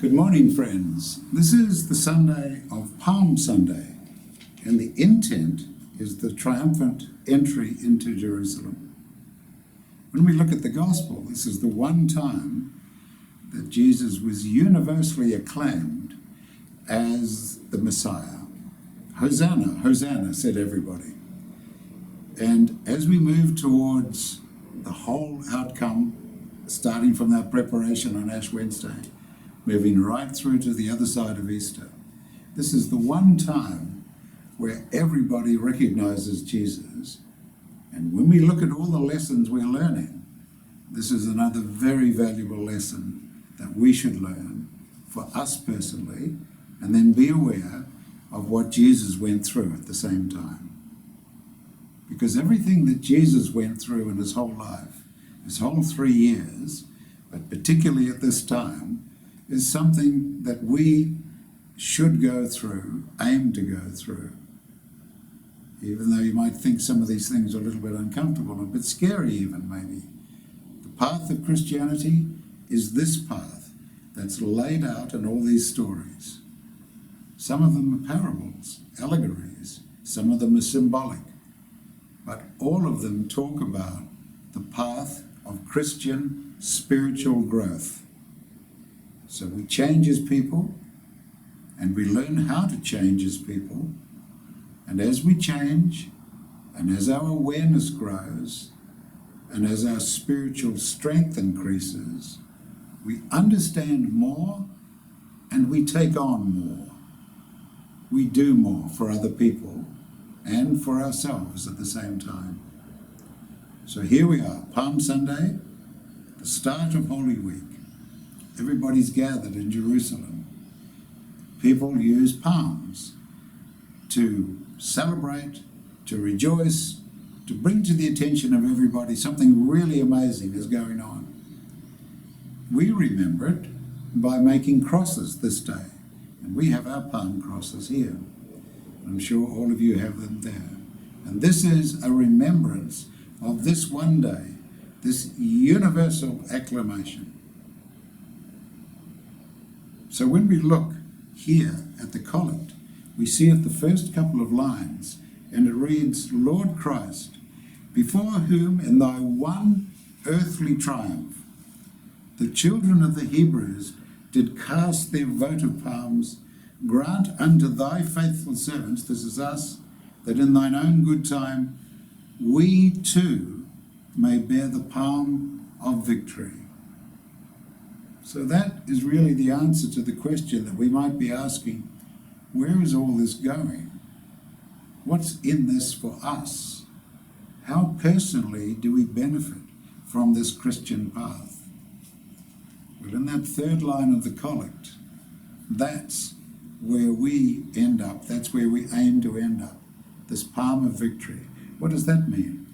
Good morning, friends. This is the Sunday of Palm Sunday, and the intent is the triumphant entry into Jerusalem. When we look at the Gospel, this is the one time that Jesus was universally acclaimed as the Messiah. Hosanna, Hosanna, said everybody. And as we move towards the whole outcome, starting from that preparation on Ash Wednesday, moving right through to the other side of Easter, this is the one time where everybody recognizes Jesus. And when we look at all the lessons we're learning, this is another very valuable lesson that we should learn for us personally, and then be aware of what Jesus went through at the same time. Because everything that Jesus went through in his whole life, his whole 3 years, but particularly at this time, is something that we should go through, aim to go through. Even though you might think some of these things are a little bit uncomfortable, a bit scary even maybe. The path of Christianity is this path that's laid out in all these stories. Some of them are parables, allegories, some of them are symbolic, but all of them talk about the path of Christian spiritual growth. So we change as people, and we learn how to change as people, and as we change, and as our awareness grows, and as our spiritual strength increases, we understand more and we take on more. We do more for other people and for ourselves at the same time. So here we are, Palm Sunday, the start of Holy Week. Everybody's gathered in Jerusalem. People use palms to celebrate, to rejoice, to bring to the attention of everybody something really amazing is going on. We remember it by making crosses this day, and we have our palm crosses here. I'm sure all of you have them there. And this is a remembrance of this one day, this universal acclamation. So when we look here at the collect, we see at the first couple of lines, and it reads, Lord Christ, before whom in thy one earthly triumph the children of the Hebrews did cast their votive palms, grant unto thy faithful servants, this is us, that in thine own good time we too may bear the palm of victory. So that is really the answer to the question that we might be asking, where is all this going? What's in this for us? How personally do we benefit from this Christian path? Well, in that third line of the collect, that's where we end up. That's where we aim to end up, this palm of victory. What does that mean?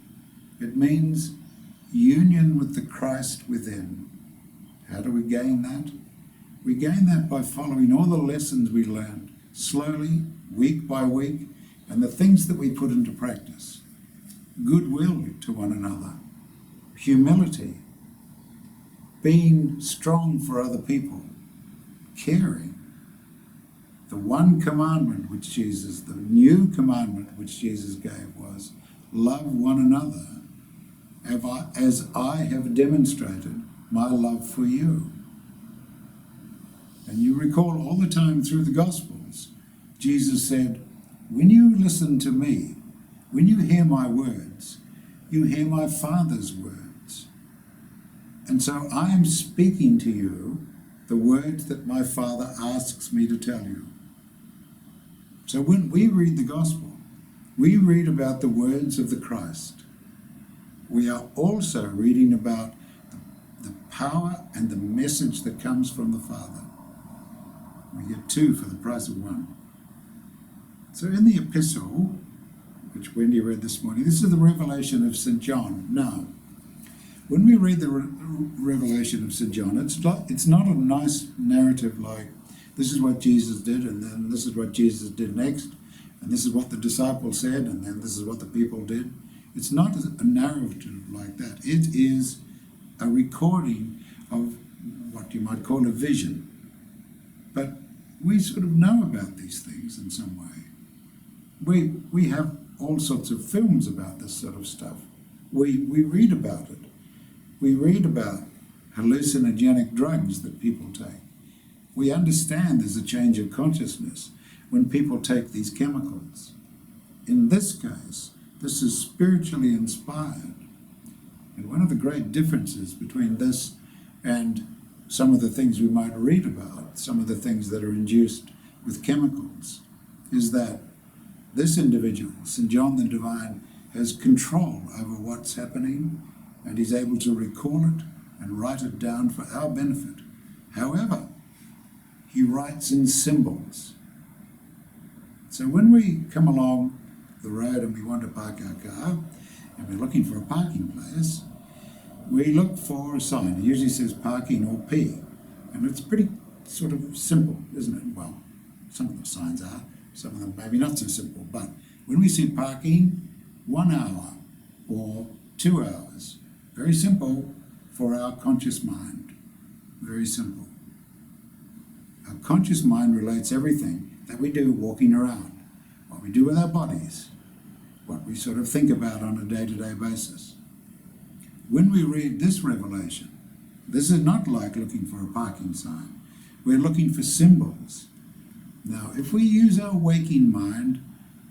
It means union with the Christ within. How do we gain that? We gain that by following all the lessons we learned slowly, week by week, and the things that we put into practice. Goodwill to one another, humility, being strong for other people, caring. The one commandment which Jesus, the new commandment which Jesus gave was, love one another as I have demonstrated my love for you. And you recall all the time through the Gospels, Jesus said, when you listen to me, when you hear my words, you hear my Father's words. And so I am speaking to you the words that my Father asks me to tell you. So when we read the Gospel, we read about the words of the Christ. We are also reading about the power and the message that comes from the Father. We get two for the price of one. So in the Epistle, which Wendy read this morning, this is the revelation of St. John. Now, when we read the revelation of St. John, it's not a nice narrative like, this is what Jesus did, and then this is what Jesus did next, and this is what the disciples said, and then this is what the people did. It's not a narrative like that. It is a recording of what you might call a vision. but we sort of know about these things in some way. We have all sorts of films about this sort of stuff. We read about it. We read about hallucinogenic drugs that people take. We understand there's a change of consciousness when people take these chemicals. In this case, this is spiritually inspired. And one of the great differences between this and some of the things we might read about, some of the things that are induced with chemicals, is that this individual, St. John the Divine, has control over what's happening, and he's able to recall it and write it down for our benefit. However, he writes in symbols. So when we come along the road and we want to park our car, and we're looking for a parking place, we look for a sign. It usually says parking or P, and it's pretty sort of simple, isn't it? Well, some of the signs are, some of them maybe not so simple, but when we see parking, 1 hour or 2 hours, very simple for our conscious mind, very simple. Our conscious mind relates everything that we do walking around, what we do with our bodies, what we sort of think about on a day-to-day basis. When we read this revelation, this is not like looking for a parking sign. We're looking for symbols. Now, if we use our waking mind,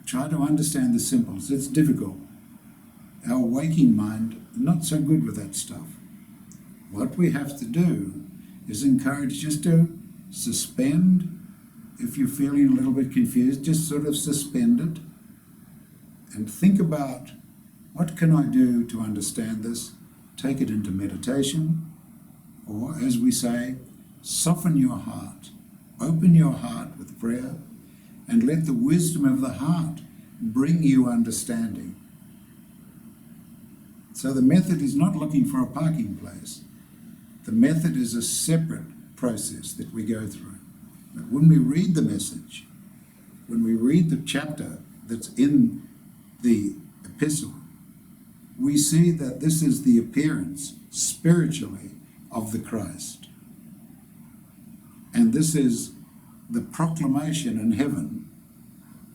try to understand the symbols, it's difficult. Our waking mind, not so good with that stuff. What we have to do is encourage just to suspend. If you're feeling a little bit confused, just sort of suspend it and think about, what can I do to understand this? Take it into meditation, or as we say, soften your heart. Open your heart with prayer and let the wisdom of the heart bring you understanding. So the method is not looking for a parking place. The method is a separate process that we go through. But when we read the message, when we read the chapter that's in the epistle, we see that this is the appearance spiritually of the Christ. And this is the proclamation in heaven,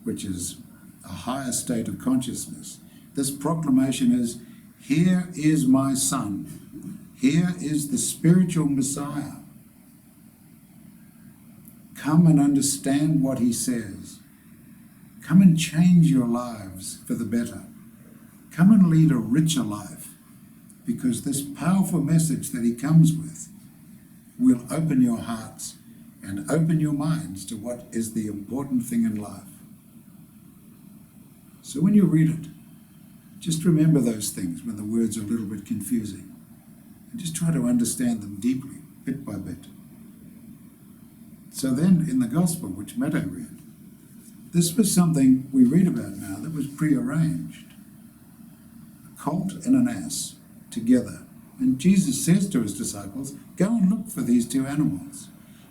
which is a higher state of consciousness. This proclamation is, here is my Son. Here is the spiritual Messiah. Come and understand what he says. Come and change your lives for the better. Come and lead a richer life, because this powerful message that he comes with will open your hearts and open your minds to what is the important thing in life. So when you read it, just remember those things when the words are a little bit confusing, and just try to understand them deeply, bit by bit. So then in the Gospel, which Matto read, this was something we read about now that was prearranged. A colt and an ass together. And Jesus says to his disciples, go and look for these two animals.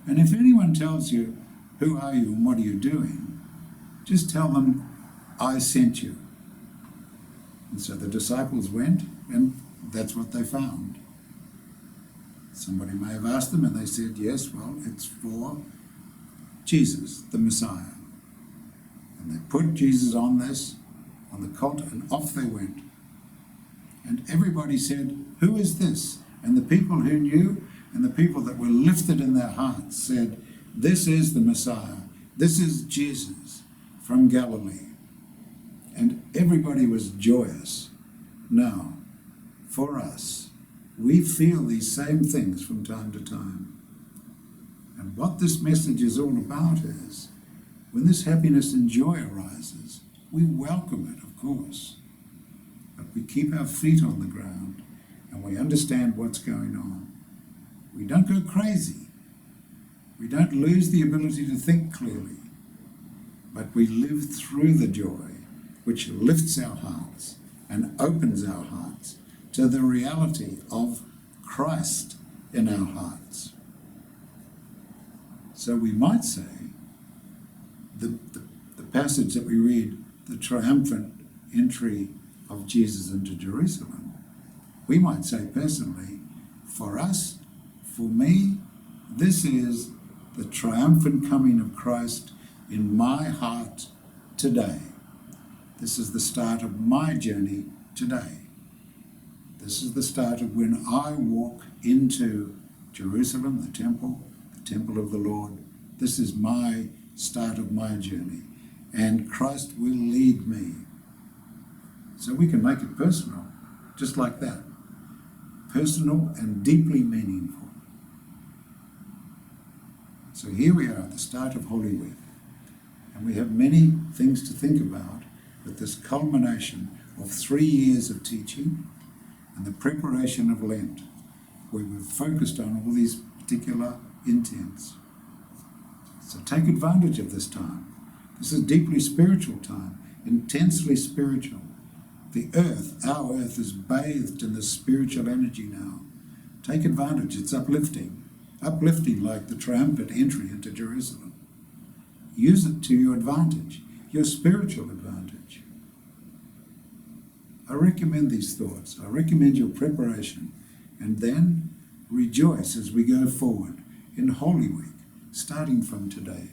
And if anyone tells you, who are you and what are you doing? Just tell them, I sent you. And so the disciples went, and that's what they found. Somebody may have asked them, and they said, yes, well, it's for Jesus, the Messiah. And they put Jesus on the colt, and off they went. And everybody said, who is this? And the people who knew, and the people that were lifted in their hearts said, this is the Messiah. This is Jesus from Galilee. And everybody was joyous. Now, for us, we feel these same things from time to time. And what this message is all about is, when this happiness and joy arises, we welcome it, of course. But we keep our feet on the ground and we understand what's going on. We don't go crazy. We don't lose the ability to think clearly. But we live through the joy which lifts our hearts and opens our hearts to the reality of Christ in our hearts. So we might say the passage that we read, the triumphant entry of Jesus into Jerusalem, we might say personally, for us, for me, this is the triumphant coming of Christ in my heart today. This is the start of my journey today. This is the start of when I walk into Jerusalem, the temple of the Lord. This is my start of my journey. And Christ will lead me. So we can make it personal, just like that. Personal and deeply meaningful. So here we are at the start of Holy Week. And we have many things to think about with this culmination of 3 years of teaching and the preparation of Lent, where we've focused on all these particular intents. So take advantage of this time. This is a deeply spiritual time, intensely spiritual. The earth, our earth, is bathed in this spiritual energy now. Take advantage. It's uplifting like the triumphant entry into Jerusalem. Use it to your advantage, your spiritual advantage. I recommend these thoughts. I recommend your preparation, and then rejoice as we go forward in Holy Week, starting from today.